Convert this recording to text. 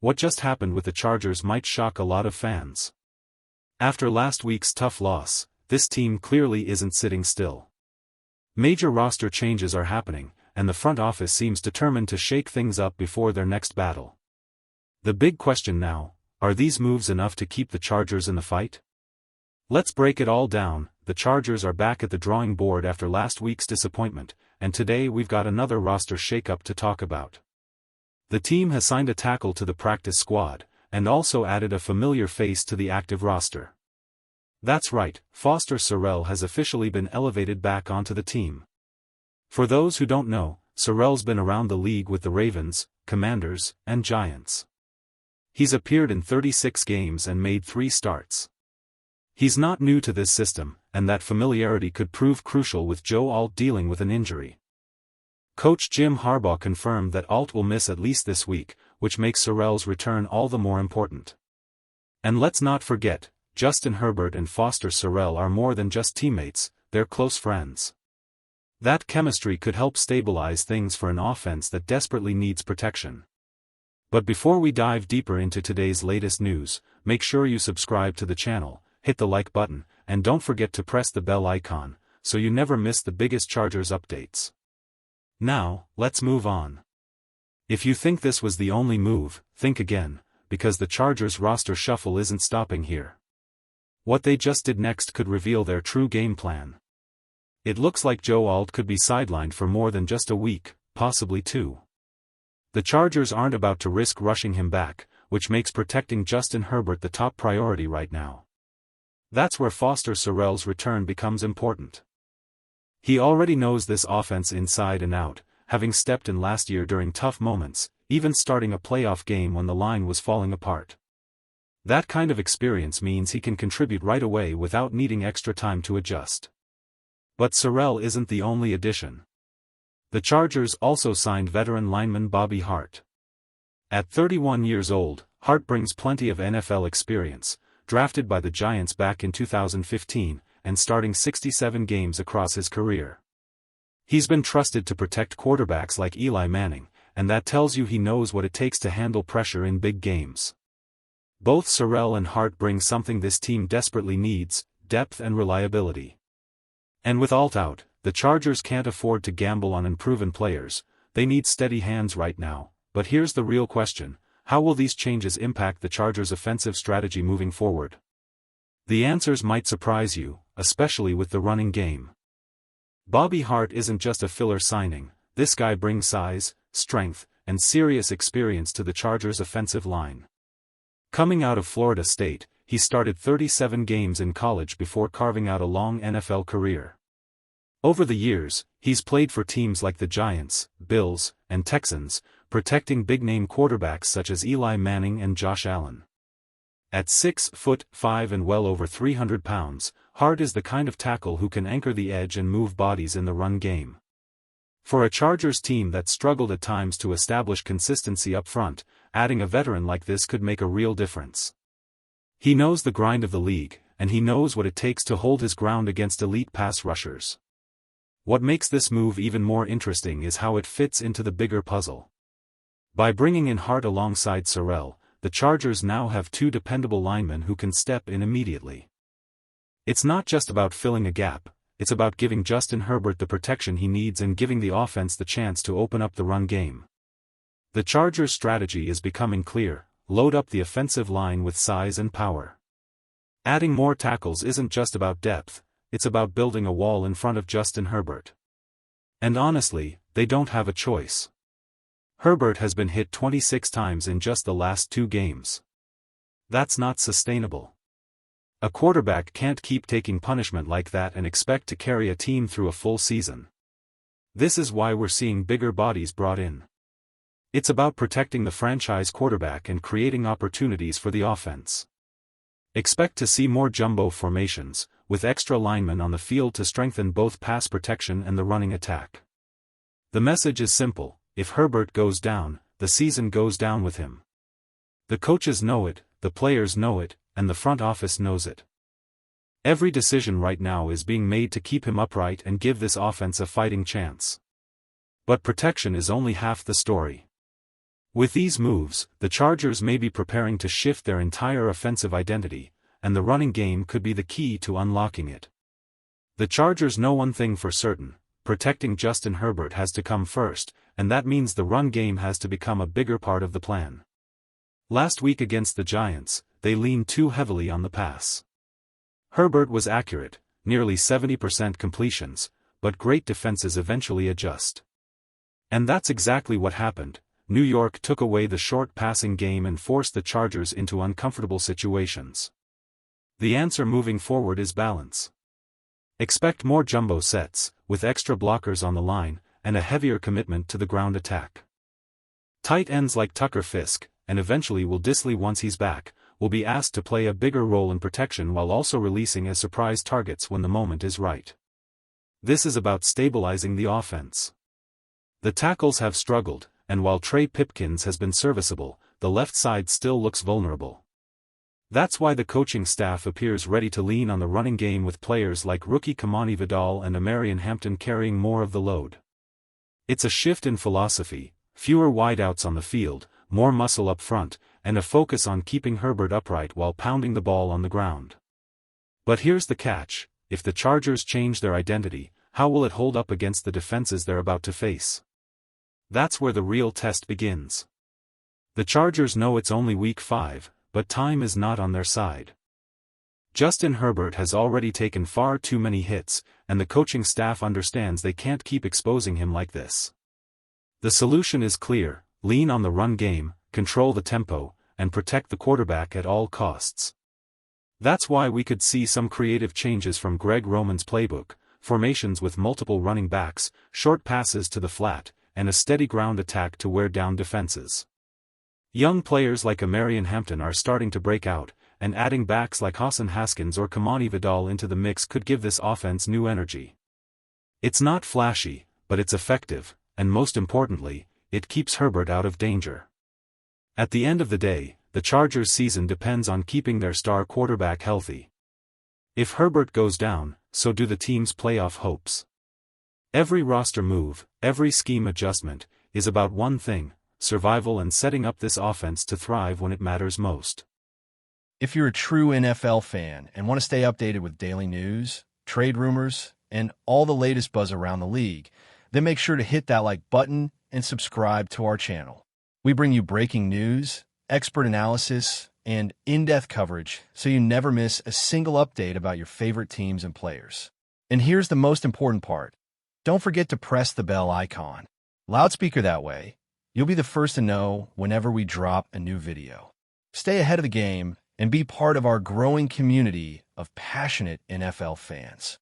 What just happened with the Chargers might shock a lot of fans. After last week's tough loss, this team clearly isn't sitting still. Major roster changes are happening, and the front office seems determined to shake things up before their next battle. The big question now, are these moves enough to keep the Chargers in the fight? Let's break it all down. The Chargers are back at the drawing board after last week's disappointment, and today we've got another roster shakeup to talk about. The team has signed a tackle to the practice squad, and also added a familiar face to the active roster. That's right, Foster Sarell has officially been elevated back onto the team. For those who don't know, Sarell's been around the league with the Ravens, Commanders, and Giants. He's appeared in 36 games and made 3 starts. He's not new to this system, and that familiarity could prove crucial with Joe Alt dealing with an injury. Coach Jim Harbaugh confirmed that Alt will miss at least this week, which makes Sarell's return all the more important. And let's not forget, Justin Herbert and Foster Sarell are more than just teammates, they're close friends. That chemistry could help stabilize things for an offense that desperately needs protection. But before we dive deeper into today's latest news, make sure you subscribe to the channel, hit the like button, and don't forget to press the bell icon, so you never miss the biggest Chargers updates. Now, let's move on. If you think this was the only move, think again, because the Chargers roster shuffle isn't stopping here. What they just did next could reveal their true game plan. It looks like Joe Alt could be sidelined for more than just a week, possibly 2. The Chargers aren't about to risk rushing him back, which makes protecting Justin Herbert the top priority right now. That's where Foster Sarell's return becomes important. He already knows this offense inside and out, having stepped in last year during tough moments, even starting a playoff game when the line was falling apart. That kind of experience means he can contribute right away without needing extra time to adjust. But Sarell isn't the only addition. The Chargers also signed veteran lineman Bobby Hart. At 31 years old, Hart brings plenty of NFL experience, drafted by the Giants back in 2015, and starting 67 games across his career. He's been trusted to protect quarterbacks like Eli Manning, and that tells you he knows what it takes to handle pressure in big games. Both Sarell and Hart bring something this team desperately needs: depth and reliability. And with Alt out, the Chargers can't afford to gamble on unproven players, they need steady hands right now. But here's the real question: how will these changes impact the Chargers' offensive strategy moving forward? The answers might surprise you, especially with the running game. Bobby Hart isn't just a filler signing, this guy brings size, strength, and serious experience to the Chargers' offensive line. Coming out of Florida State, he started 37 games in college before carving out a long NFL career. Over the years, he's played for teams like the Giants, Bills, and Texans, protecting big-name quarterbacks such as Eli Manning and Josh Allen. At 6'5" and well over 300 pounds, Hart is the kind of tackle who can anchor the edge and move bodies in the run game. For a Chargers team that struggled at times to establish consistency up front, adding a veteran like this could make a real difference. He knows the grind of the league, and he knows what it takes to hold his ground against elite pass rushers. What makes this move even more interesting is how it fits into the bigger puzzle. By bringing in Hart alongside Sarell, the Chargers now have 2 dependable linemen who can step in immediately. It's not just about filling a gap, it's about giving Justin Herbert the protection he needs and giving the offense the chance to open up the run game. The Chargers' strategy is becoming clear: load up the offensive line with size and power. Adding more tackles isn't just about depth, it's about building a wall in front of Justin Herbert. And honestly, they don't have a choice. Herbert has been hit 26 times in just the last 2 games. That's not sustainable. A quarterback can't keep taking punishment like that and expect to carry a team through a full season. This is why we're seeing bigger bodies brought in. It's about protecting the franchise quarterback and creating opportunities for the offense. Expect to see more jumbo formations, with extra linemen on the field to strengthen both pass protection and the running attack. The message is simple: if Herbert goes down, the season goes down with him. The coaches know it, the players know it, and the front office knows it. Every decision right now is being made to keep him upright and give this offense a fighting chance. But protection is only half the story. With these moves, the Chargers may be preparing to shift their entire offensive identity, and the running game could be the key to unlocking it. The Chargers know one thing for certain: protecting Justin Herbert has to come first, and that means the run game has to become a bigger part of the plan. Last week against the Giants, they leaned too heavily on the pass. Herbert was accurate, nearly 70% completions, but great defenses eventually adjust. And that's exactly what happened. New York took away the short passing game and forced the Chargers into uncomfortable situations. The answer moving forward is balance. Expect more jumbo sets, with extra blockers on the line, and a heavier commitment to the ground attack. Tight ends like Tucker Fisk, and eventually Will Dissly once he's back, will be asked to play a bigger role in protection while also releasing as surprise targets when the moment is right. This is about stabilizing the offense. The tackles have struggled, and while Trey Pipkins has been serviceable, the left side still looks vulnerable. That's why the coaching staff appears ready to lean on the running game with players like rookie Kamani Vidal and Amarian Hampton carrying more of the load. It's a shift in philosophy: fewer wideouts on the field, more muscle up front, and a focus on keeping Herbert upright while pounding the ball on the ground. But here's the catch: if the Chargers change their identity, how will it hold up against the defenses they're about to face? That's where the real test begins. The Chargers know it's only week 5, but time is not on their side. Justin Herbert has already taken far too many hits, and the coaching staff understands they can't keep exposing him like this. The solution is clear: lean on the run game, control the tempo, and protect the quarterback at all costs. That's why we could see some creative changes from Greg Roman's playbook: formations with multiple running backs, short passes to the flat, and a steady ground attack to wear down defenses. Young players like Amarian Hampton are starting to break out, and adding backs like Hassan Haskins or Kamani Vidal into the mix could give this offense new energy. It's not flashy, but it's effective, and most importantly, it keeps Herbert out of danger. At the end of the day, the Chargers' season depends on keeping their star quarterback healthy. If Herbert goes down, so do the team's playoff hopes. Every roster move, every scheme adjustment, is about one thing: survival and setting up this offense to thrive when it matters most. If you're a true NFL fan and want to stay updated with daily news, trade rumors, and all the latest buzz around the league, then make sure to hit that like button and subscribe to our channel. We bring you breaking news, expert analysis, and in-depth coverage so you never miss a single update about your favorite teams and players. And here's the most important part: don't forget to press the bell icon. Loudspeaker that way, you'll be the first to know whenever we drop a new video. Stay ahead of the game and be part of our growing community of passionate NFL fans.